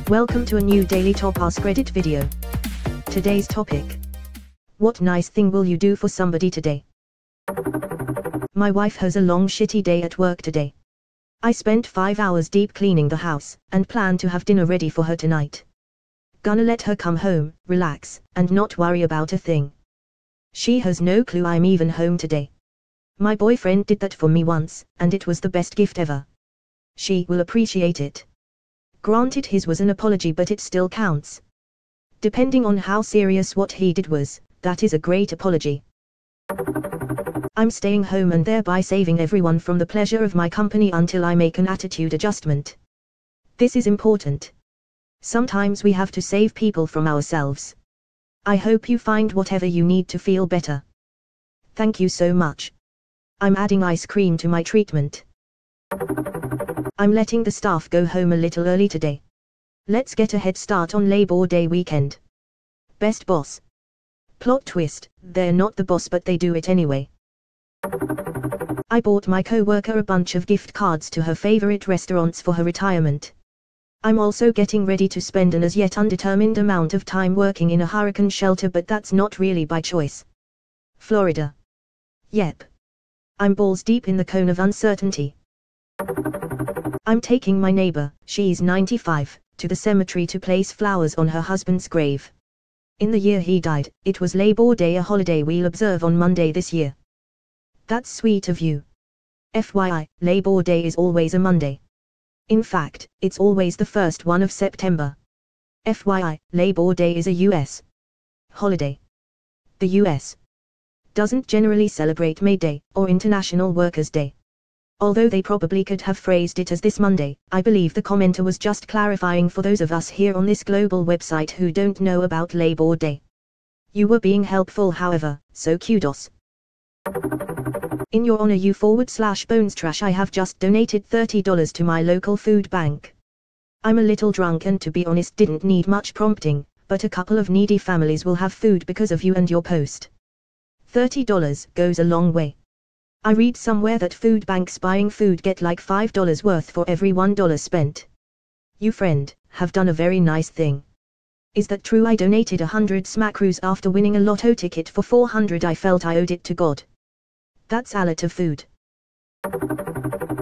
Welcome to a new Daily Top Askreddit video. Today's topic. What nice thing will you do for somebody today? My wife has a long shitty day at work today. I spent 5 hours deep cleaning the house, and plan to have dinner ready for her tonight. Gonna let her come home, relax, and not worry about a thing. She has no clue I'm even home today. My boyfriend did that for me once, and it was the best gift ever. She will appreciate it. Granted, his was an apology, but it still counts. Depending on how serious what he did was, that is a great apology. I'm staying home and thereby saving everyone from the pleasure of my company until I make an attitude adjustment. This is important. Sometimes we have to save people from ourselves. I hope you find whatever you need to feel better. Thank you so much. I'm adding ice cream to my treatment. I'm letting the staff go home a little early today. Let's get a head start on Labor Day weekend. Best boss. Plot twist, they're not the boss but they do it anyway. I bought my co-worker a bunch of gift cards to her favorite restaurants for her retirement. I'm also getting ready to spend an as yet undetermined amount of time working in a hurricane shelter, but that's not really by choice. Florida. Yep. I'm balls deep in the cone of uncertainty. I'm taking my neighbor, she's 95, to the cemetery to place flowers on her husband's grave. In the year he died, it was Labor Day, a holiday we'll observe on Monday this year. That's sweet of you. FYI, Labor Day is always a Monday. In fact, it's always the first one of September. FYI, Labor Day is a US holiday. The US doesn't generally celebrate May Day, or International Workers' Day. Although they probably could have phrased it as this Monday, I believe the commenter was just clarifying for those of us here on this global website who don't know about Labor Day. You were being helpful however, so kudos. In your honor you/bones trash, I have just donated $30 to my local food bank. I'm a little drunk and to be honest didn't need much prompting, but a couple of needy families will have food because of you and your post. $30 goes a long way. I read somewhere that food banks buying food get like $5 worth for every $1 spent. You friend, have done a very nice thing. Is that true? I donated 100 smackaroos after winning a lotto ticket for 400. I felt I owed it to God. That's a lot of food.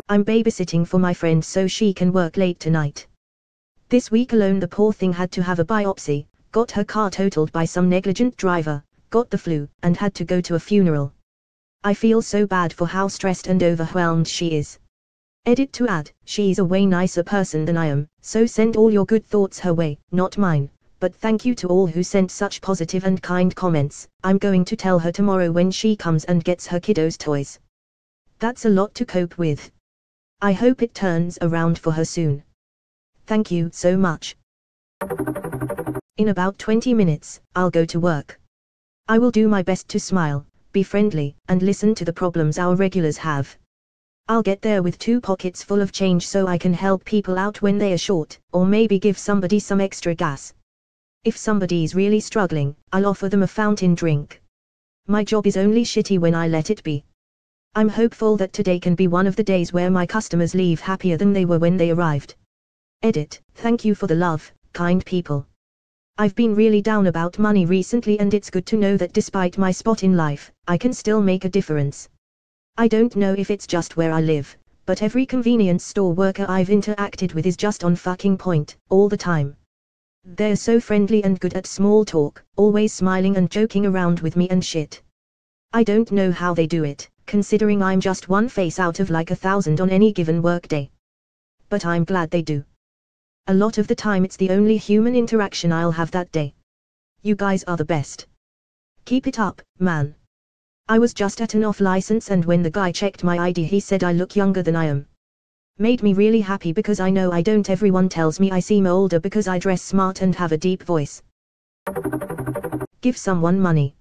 I'm babysitting for my friend so she can work late tonight. This week alone the poor thing had to have a biopsy, got her car totaled by some negligent driver, got the flu, and had to go to a funeral. I feel so bad for how stressed and overwhelmed she is. Edit to add, she's a way nicer person than I am, so send all your good thoughts her way, not mine, but thank you to all who sent such positive and kind comments. I'm going to tell her tomorrow when she comes and gets her kiddos toys. That's a lot to cope with. I hope it turns around for her soon. Thank you so much. In about 20 minutes, I'll go to work. I will do my best to smile, be friendly, and listen to the problems our regulars have. I'll get there with 2 pockets full of change so I can help people out when they are short, or maybe give somebody some extra gas. If somebody's really struggling, I'll offer them a fountain drink. My job is only shitty when I let it be. I'm hopeful that today can be one of the days where my customers leave happier than they were when they arrived. Edit, thank you for the love, kind people. I've been really down about money recently and it's good to know that despite my spot in life, I can still make a difference. I don't know if it's just where I live, but every convenience store worker I've interacted with is just on fucking point, all the time. They're so friendly and good at small talk, always smiling and joking around with me and shit. I don't know how they do it, considering I'm just one face out of like 1,000 on any given workday. But I'm glad they do. A lot of the time it's the only human interaction I'll have that day. You guys are the best. Keep it up, man. I was just at an off license and when the guy checked my ID he said I look younger than I am. Made me really happy because I know I don't. Everyone tells me I seem older because I dress smart and have a deep voice. Give someone money.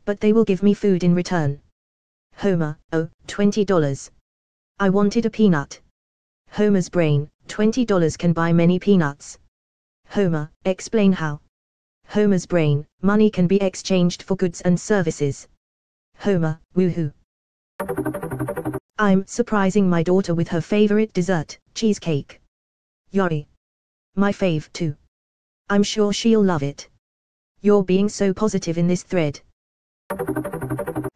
But they will give me food in return. Homer, oh, $20. I wanted a peanut. Homer's brain, $20 can buy many peanuts. Homer, explain how. Homer's brain, money can be exchanged for goods and services. Homer, woohoo. I'm surprising my daughter with her favorite dessert, cheesecake. Yori. My fave too. I'm sure she'll love it. You're being so positive in this thread.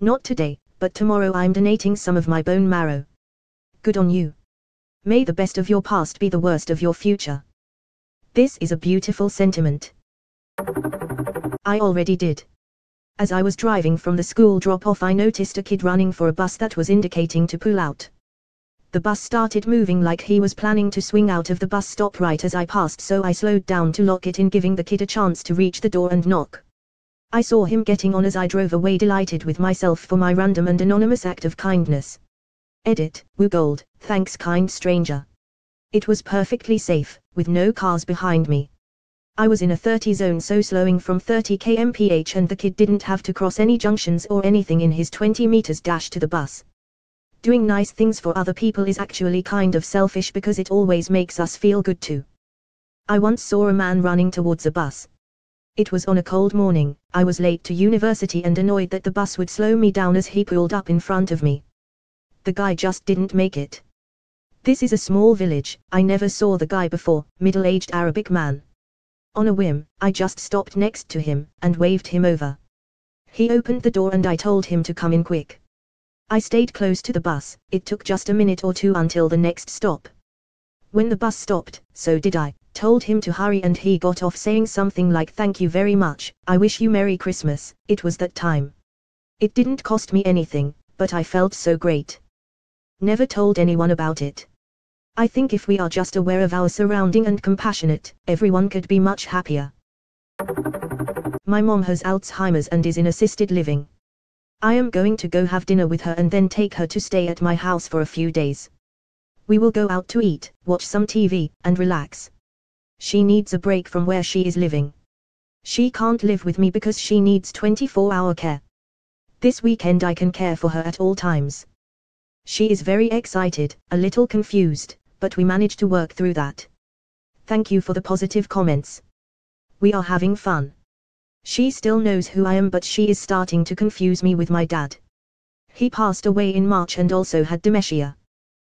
Not today, but tomorrow I'm donating some of my bone marrow. Good on you. May the best of your past be the worst of your future. This is a beautiful sentiment. I already did. As I was driving from the school drop-off, I noticed a kid running for a bus that was indicating to pull out. The bus started moving like he was planning to swing out of the bus stop right as I passed, so I slowed down to lock it in, giving the kid a chance to reach the door and knock. I saw him getting on as I drove away, delighted with myself for my random and anonymous act of kindness. Edit, Woo Gold, thanks kind stranger. It was perfectly safe, with no cars behind me. I was in a 30 zone, so slowing from 30 km/h, and the kid didn't have to cross any junctions or anything in his 20 meters dash to the bus. Doing nice things for other people is actually kind of selfish because it always makes us feel good too. I once saw a man running towards a bus. It was on a cold morning, I was late to university and annoyed that the bus would slow me down as he pulled up in front of me. The guy just didn't make it. This is a small village, I never saw the guy before, middle-aged Arabic man. On a whim, I just stopped next to him, and waved him over. He opened the door and I told him to come in quick. I stayed close to the bus, it took just a minute or two until the next stop. When the bus stopped, so did I, told him to hurry, and he got off saying something like "Thank you very much, I wish you Merry Christmas." It was that time. It didn't cost me anything, but I felt so great. Never told anyone about it. I think if we are just aware of our surrounding and compassionate, everyone could be much happier. My mom has Alzheimer's and is in assisted living. I am going to go have dinner with her and then take her to stay at my house for a few days. We will go out to eat, watch some TV, and relax. She needs a break from where she is living. She can't live with me because she needs 24-hour care. This weekend I can care for her at all times. She is very excited, a little confused, but we managed to work through that. Thank you for the positive comments. We are having fun. She still knows who I am, but she is starting to confuse me with my dad. He passed away in March and also had dementia.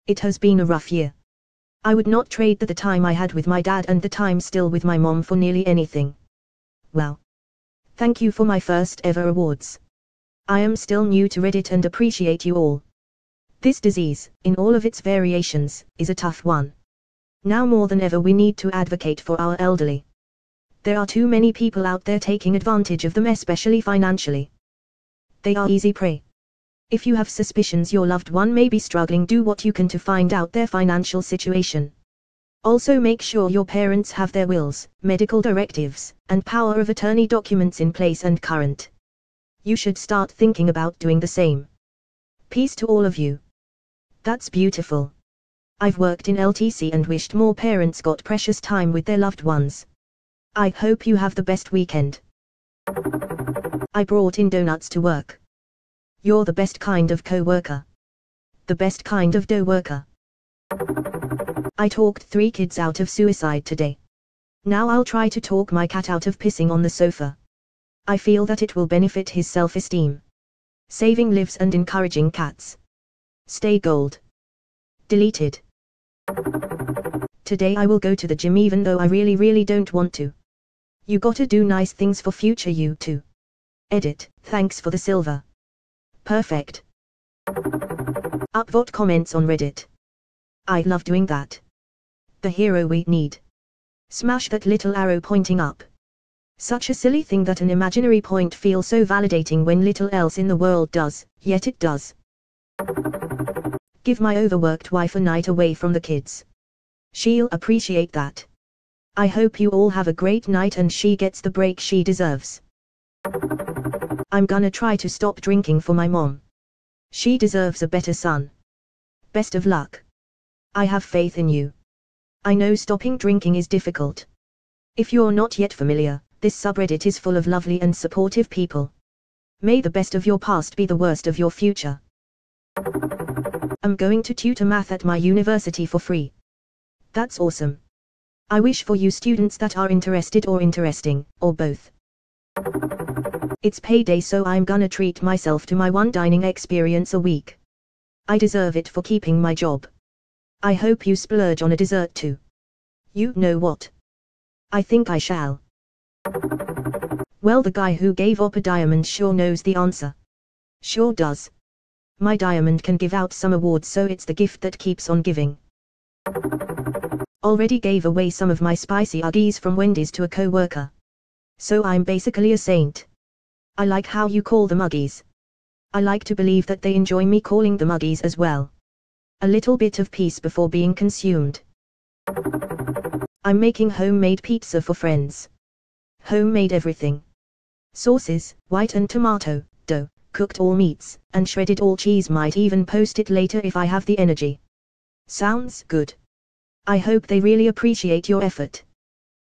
It has been a rough year. I would not trade the time I had with my dad and the time still with my mom for nearly anything. Wow. Thank you for my first ever awards. I am still new to Reddit and appreciate you all. This disease, in all of its variations, is a tough one. Now more than ever we need to advocate for our elderly. There are too many people out there taking advantage of them, especially financially. They are easy prey. If you have suspicions your loved one may be struggling, do what you can to find out their financial situation. Also make sure your parents have their wills, medical directives, and power of attorney documents in place and current. You should start thinking about doing the same. Peace to all of you. That's beautiful. I've worked in LTC and wished more parents got precious time with their loved ones. I hope you have the best weekend. I brought in donuts to work. You're the best kind of co-worker. The best kind of dough worker. I talked 3 kids out of suicide today. Now I'll try to talk my cat out of pissing on the sofa. I feel that it will benefit his self-esteem. Saving lives and encouraging cats. Stay gold. Deleted. Today I will go to the gym even though I really don't want to. You gotta do nice things for future you too. Edit, thanks for the silver. Perfect. Upvote comments on Reddit. I love doing that. The hero we need. Smash that little arrow pointing up. Such a silly thing that an imaginary point feels so validating when little else in the world does, yet it does. Give my overworked wife a night away from the kids. She'll appreciate that. I hope you all have a great night and she gets the break she deserves. I'm gonna try to stop drinking for my mom. She deserves a better son. Best of luck. I have faith in you. I know stopping drinking is difficult. If you're not yet familiar, this subreddit is full of lovely and supportive people. May the best of your past be the worst of your future. I'm going to tutor math at my university for free. That's awesome. I wish for you students that are interested or interesting, or both. It's payday, so I'm gonna treat myself to my one dining experience a week. I deserve it for keeping my job. I hope you splurge on a dessert too. You know what? I think I shall. Well, the guy who gave up a diamond sure knows the answer. Sure does. My diamond can give out some awards, so it's the gift that keeps on giving. Already gave away some of my spicy Uggies from Wendy's to a co-worker. So I'm basically a saint. I like how you call them Uggies. I like to believe that they enjoy me calling them Uggies as well. A little bit of peace before being consumed. I'm making homemade pizza for friends. Homemade everything. Sauces, white and tomato, dough, cooked all meats, and shredded all cheese. Might even post it later if I have the energy. Sounds good. I hope they really appreciate your effort.